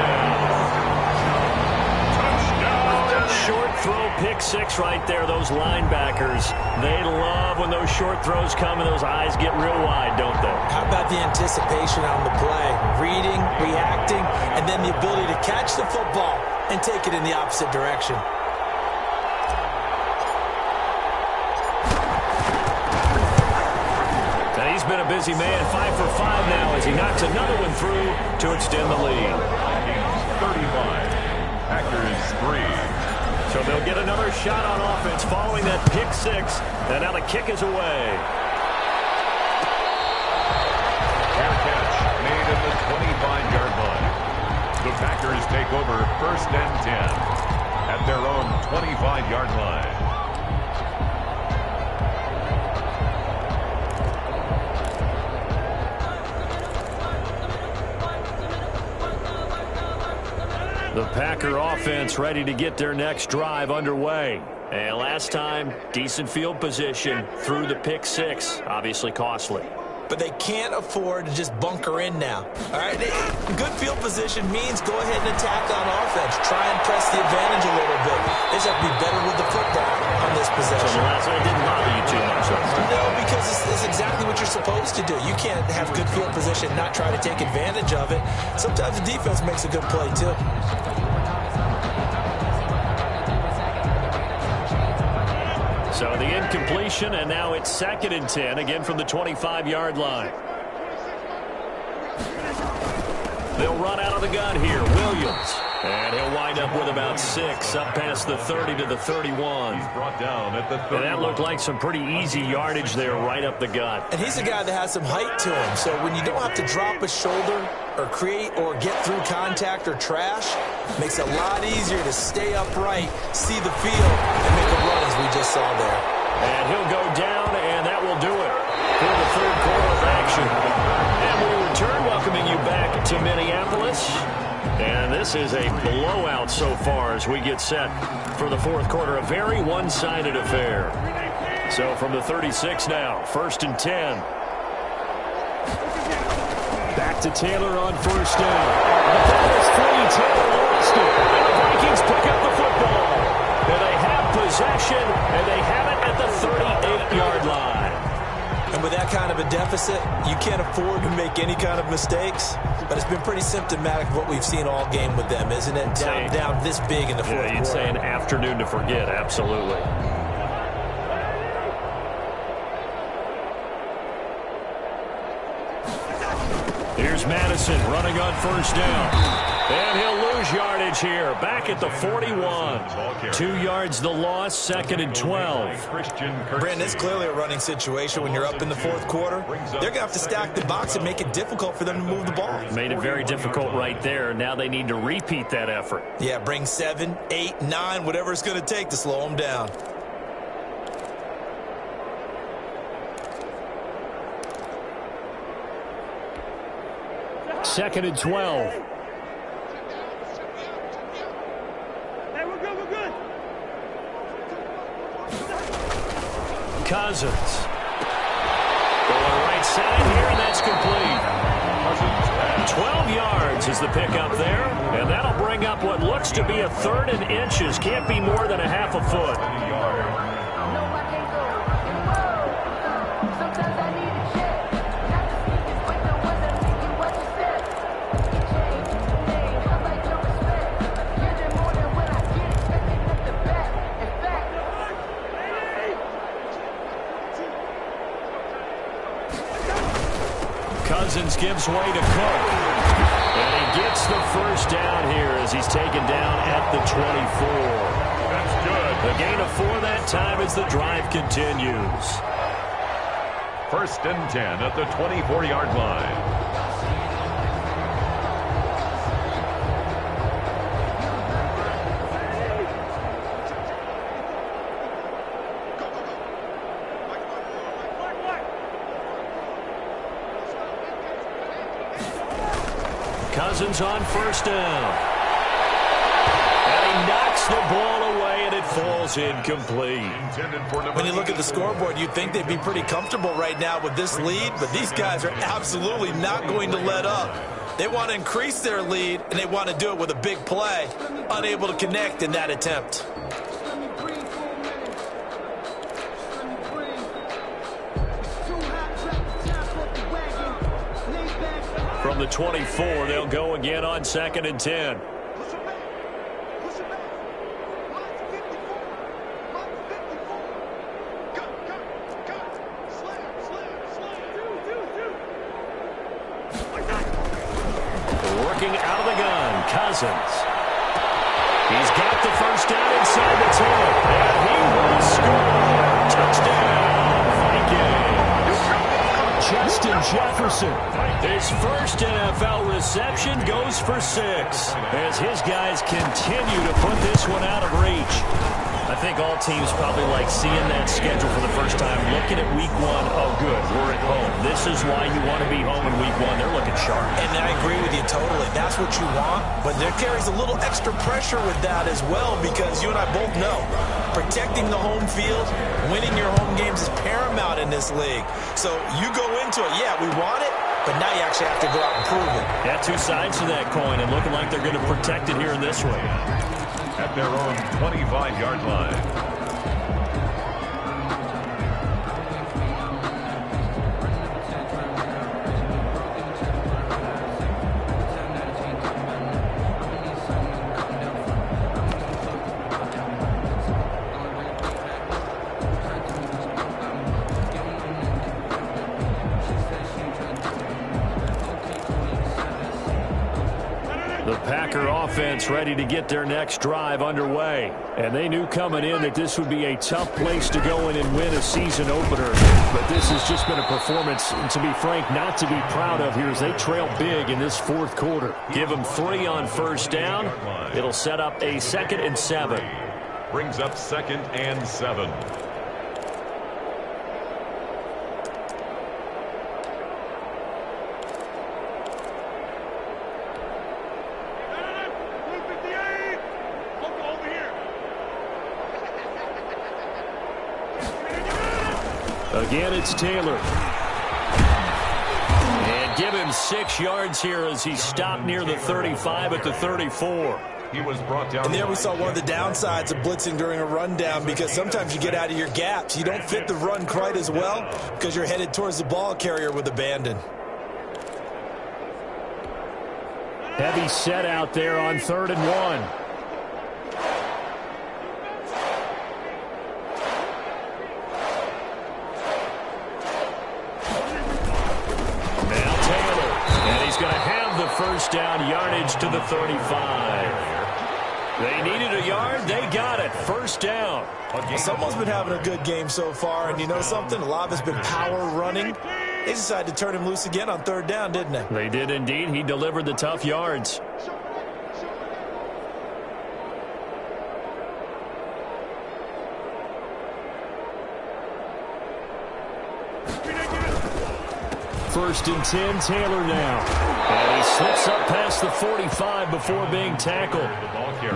Short throw, pick 6 right there. Those linebackers, they love when those short throws come and those eyes get real wide, don't they? How about the anticipation on the play? Reading, reacting, and then the ability to catch the football and take it in the opposite direction. And he's been a busy man, 5 for 5 now as he knocks another one through to extend the lead. 35, Packers 3. So they'll get another shot on offense following that pick 6, and now the kick is away. Fair catch made at the 25-yard line. The Packers take over 1st and 10 at their own 25-yard line. The Packer offense ready to get their next drive underway. And last time, decent field position through the pick 6. Obviously costly. But they can't afford to just bunker in now. All right, good field position means go ahead and attack on offense. Try and press the advantage a little bit. They just have to be better with the football on this possession. So the last one didn't bother you too much. No, because it's exactly what you're supposed to do. You can't have good field position and not try to take advantage of it. Sometimes the defense makes a good play, too. So the incompletion, and now it's 2nd and 10, again from the 25-yard line. They'll run out of the gun here. Williams. And he'll wind up with about 6 up past the 30 to the 31. He's brought down at the 31. And that looked like some pretty easy yardage there right up the gut. And he's a guy that has some height to him. So when you don't have to drop a shoulder or create or get through contact or trash, makes it a lot easier to stay upright, see the field, and make a run as we just saw there. And he'll go down, and that will do it for the 3rd quarter of action. And we return, welcoming you back to Minneapolis. And this is a blowout so far as we get set for the 4th quarter. A very one-sided affair. So from the 36 now, 1st and 10. Back to Taylor on 1st down. The ball is free. Taylor lost it. And the Vikings pick up the football. And they have possession, and they have it at the 38-yard line. And with that kind of a deficit, you can't afford to make any kind of mistakes. But it's been pretty symptomatic of what we've seen all game with them, isn't it? Down this big in the 4th quarter. You'd say an afternoon to forget, absolutely. Here's Madison running on 1st down. And he'll lose yardage here. Back at the 41. 2 yards the loss, 2nd and 12. Brandon, it's clearly a running situation when you're up in the 4th quarter. They're going to have to stack the box and make it difficult for them to move the ball. Made it very difficult right there. Now they need to repeat that effort. Yeah, bring 7, 8, 9, whatever it's going to take to slow them down. Second and 12. Hey, we're good. Cousins. Going right side here, and that's complete. 12 yards is the pickup there, and that'll bring up what looks to be a 3rd and inches. Can't be more than a half a foot. Cousins gives way to Cook. And he gets the first down here as he's taken down at the 24. That's good. A gain of 4 that time as the drive continues. 1st and 10 at the 24-yard line. Cousins on 1st down. And he knocks the ball away, and it falls incomplete. When you look at the scoreboard, you'd think they'd be pretty comfortable right now with this lead, but these guys are absolutely not going to let up. They want to increase their lead, and they want to do it with a big play. Unable to connect in that attempt. From the 24, they'll go again on 2nd and 10. Working out of the gun, Cousins. He's got the first down inside the 10, and he will score. Touchdown, Vikings. Justin Jefferson. His first NFL reception goes for 6 as his guys continue to put this one out of reach. I think all teams probably like seeing that schedule for the first time, looking at week 1. Oh, good, we're at home. This is why you want to be home in week 1. They're looking sharp. And I agree with you totally. That's what you want, but there carries a little extra pressure with that as well because you and I both know protecting the home field, winning your home games is paramount in this league. So you go into it, yeah, we want it, but now you actually have to go out and prove it. Yeah, 2 sides to that coin, and looking like they're going to protect it here in this one. At their own 25-yard line. Offense ready to get their next drive underway. And they knew coming in that this would be a tough place to go in and win a season opener. But this has just been a performance, to be frank, not to be proud of here as they trail big in this 4th quarter. Give them 3 on 1st down. It'll set up a 2nd and 7. Brings up 2nd and 7. Again, it's Taylor. And give him 6 yards here as he stopped near the 35 at the 34. He was brought down. And there we saw one of the downsides of blitzing during a rundown because sometimes you get out of your gaps. You don't fit the run quite as well because you're headed towards the ball carrier with abandon. Heavy set out there on 3rd and 1. First down yardage to the 35. They needed a yard. They got it. First down. Someone's been having a good game so far, and you know something? A lot of it's been power running. They decided to turn him loose again on 3rd down, didn't they? They did indeed. He delivered the tough yards. first and 10. Taylor now. And he slips up past the 45 before being tackled.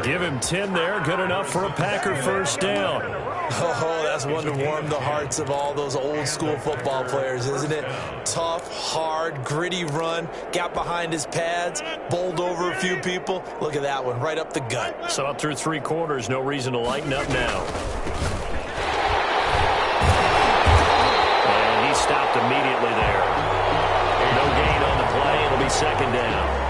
Give him 10 there. Good enough for a Packer first down. Oh, that's one to warm the hearts of all those old school football players, isn't it? Tough, hard, gritty run. Got behind his pads, bowled over a few people. Look at that one, right up the gut. So up through 3 quarters, no reason to lighten up now. And he stopped immediately there. No gain on the play. It'll be second down.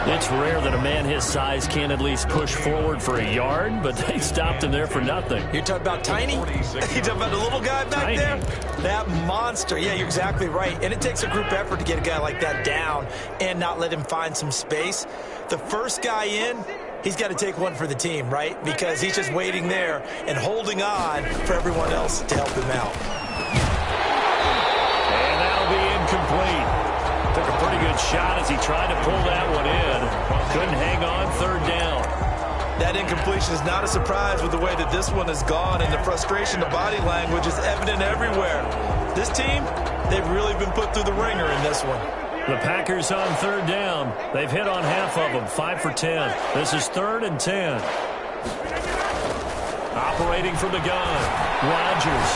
It's rare that a man his size can at least push forward for a yard, but they stopped him there for nothing. You're talking about Tiny? You're talking about the little guy back there? That monster. Yeah, you're exactly right. And it takes a group effort to get a guy like that down and not let him find some space. The first guy in, he's got to take one for the team, right? Because he's just waiting there and holding on for everyone else to help him out. And that'll be incomplete. Took a pretty good shot as he tried to pull that one in. Couldn't hang on, third down. That incompletion is not a surprise with the way that this one has gone, and the frustration, the body language is evident everywhere. This team, they've really been put through the ringer in this one. The Packers on third down. They've hit on half of them, 5 for 10. This is 3rd and 10. Operating from the gun, Rodgers.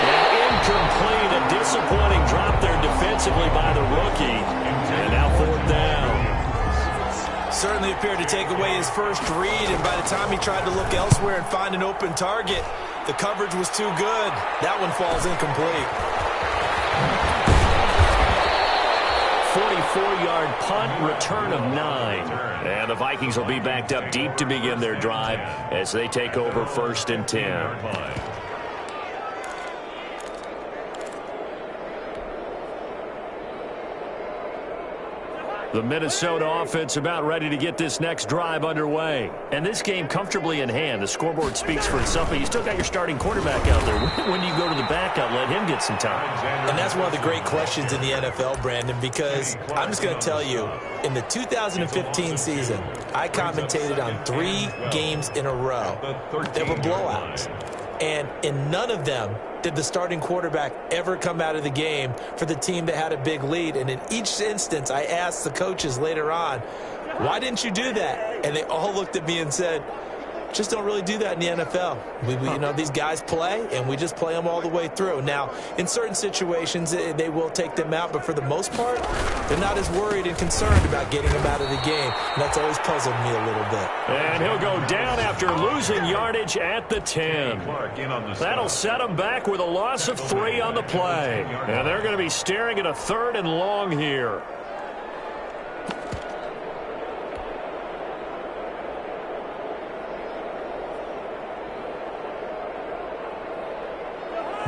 Incomplete, a disappointing drop there defensively by the rookie. And now 4th down. Certainly appeared to take away his first read, and by the time he tried to look elsewhere and find an open target, the coverage was too good. That one falls incomplete. 44-yard punt, return of 9. And the Vikings will be backed up deep to begin their drive as they take over 1st and 10. The Minnesota offense about ready to get this next drive underway. And this game comfortably in hand. The scoreboard speaks for itself, but you still got your starting quarterback out there. When do you go to the backup, let him get some time? And that's one of the great questions in the NFL, Brandon, because I'm just going to tell you, in the 2015 season, I commentated on 3 games in a row. There were blowouts. And in none of them did the starting quarterback ever come out of the game for the team that had a big lead. And in each instance, I asked the coaches later on, why didn't you do that? And they all looked at me and said, just don't really do that in the NFL. You know, these guys play, and we just play them all the way through. Now, in certain situations, they will take them out, but for the most part, they're not as worried and concerned about getting them out of the game. And that's always puzzled me a little bit. And he'll go down after losing yardage at the 10. That'll set them back with a loss of 3 on the play. And they're going to be staring at a 3rd and long here.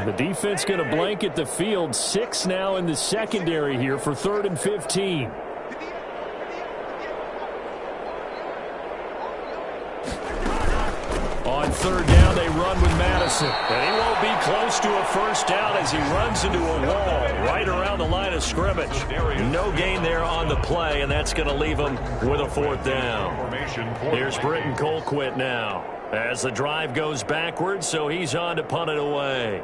The defense going to blanket the field. 6 now in the secondary here for 3rd and 15. On 3rd down, they run with Madison. And he won't be close to a first down as he runs into a wall right around the line of scrimmage. No gain there on the play, and that's going to leave him with a 4th down. Here's Britton Colquitt now as the drive goes backwards, so he's on to punt it away.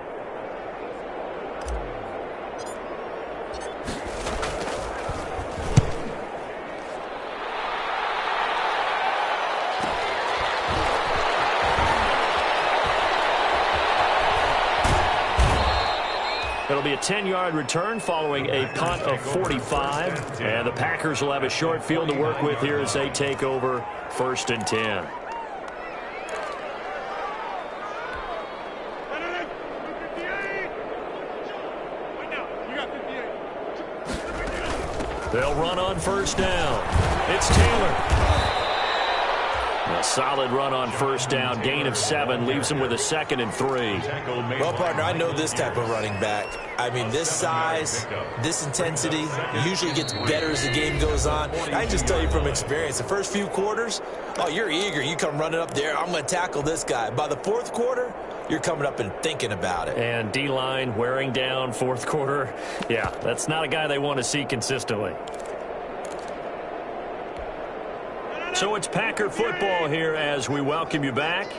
It'll be a 10-yard return following a punt of 45. And the Packers will have a short field to work with here as they take over 1st and 10. They'll run on 1st down. It's Taylor. A solid run on 1st down. Gain of 7 leaves him with a 2nd and 3. Well, partner, I know this type of running back. I mean, this size, this intensity usually gets better as the game goes on. I can just tell you from experience, the first few quarters, oh, you're eager. You come running up there, I'm going to tackle this guy. By the 4th quarter, you're coming up and thinking about it. And D-line wearing down 4th quarter. Yeah, that's not a guy they want to see consistently. So it's Packer football here as we welcome you back.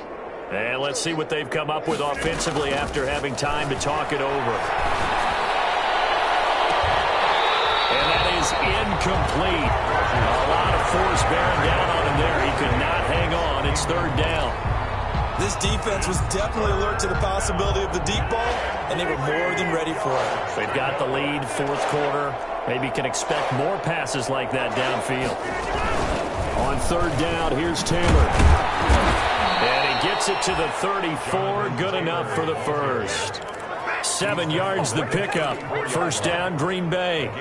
And let's see what they've come up with offensively after having time to talk it over. is incomplete. A lot of force bearing down on him there. He could not hang on. It's third down. This defense was definitely alert to the possibility of the deep ball, and they were more than ready for it. They've got the lead, fourth quarter. Maybe can expect more passes like that downfield. On third down, here's Taylor. And he gets it to the 34. Good enough for the first. 7 yards the pickup. First down, Green Bay.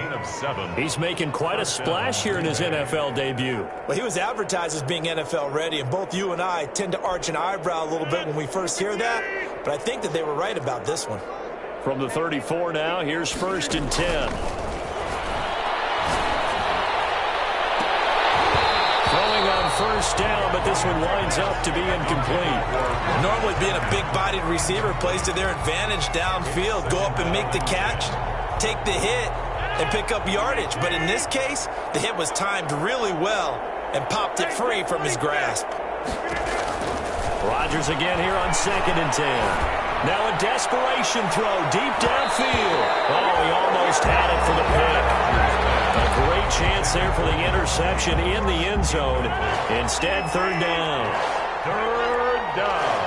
He's making quite a splash here in his NFL debut. Well, he was advertised as being NFL ready, and both you and I tend to arch an eyebrow a little bit when we first hear that, but I think that they were right about this one. From the 34 now, here's first and 10. Throwing on first down, but this one winds up to be incomplete. Normally being a big-bodied receiver plays to their advantage downfield. Go up and make the catch, take the hit, and pick up yardage. But in this case, the hit was timed really well and popped it free from his grasp. Rodgers again here on second and 10. Now a desperation throw deep downfield. Oh, he almost had it for the pick. A great chance there for the interception in the end zone. Instead, third down. Third down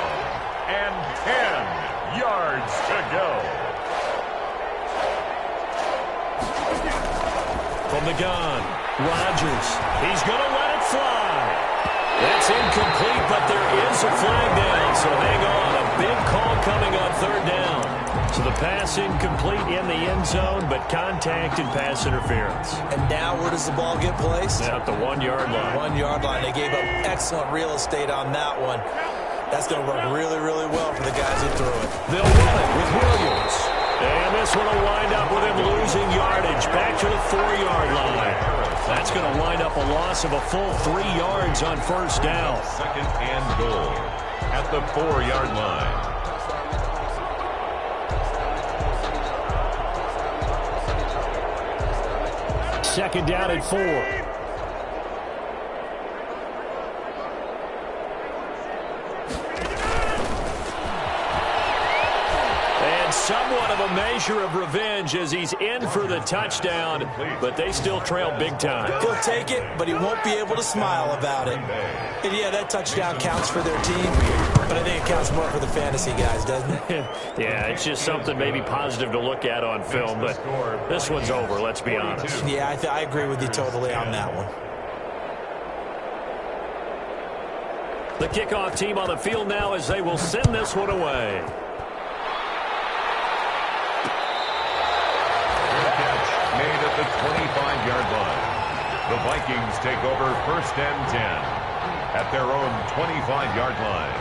and 10 yards to go. From the gun, Rodgers. He's going to let it fly. That's incomplete, but there is a flag down, so hang on. A big call coming on third down. So the pass incomplete in the end zone, but contact and pass interference. And now where does the ball get placed? At the 1 yard line. 1 yard line. They gave up excellent real estate on that one. That's going to work really, really well for the guys who threw it. They'll run it with Williams. And this one will wind up with him losing yardage back to the 4 yard line. That's going to wind up a loss of a full 3 yards on first down. Second and goal at the 4 yard line. Second down at 4. And somewhat of a measure of revenge as he's in for the touchdown, but they still trail big time. He'll take it, but he won't be able to smile about it. And yeah, that touchdown counts for their team, but I think it counts more for the fantasy guys, doesn't it? Yeah, it's just something maybe positive to look at on film, but this one's over, let's be honest. Yeah, I agree with you totally on that one. The kickoff team on the field now as they will send this one away. Made at the 25-yard line. The Vikings take over first and 10 at their own 25-yard line.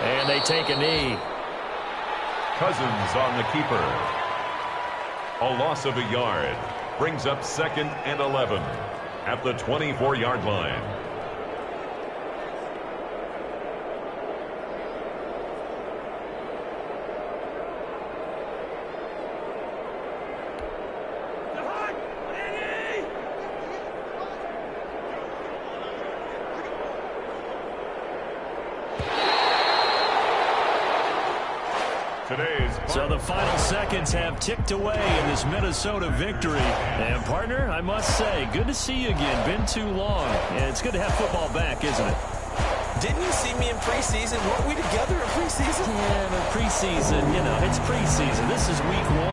And they take a knee. Cousins on the keeper. A loss of a yard brings up second and 11 at the 24-yard line. So the final seconds have ticked away in this Minnesota victory. And, partner, I must say, good to see you again. Been too long. And it's good to have football back, isn't it? Didn't you see me in preseason? Weren't we together in preseason? Yeah, but preseason, you know, it's preseason. This is week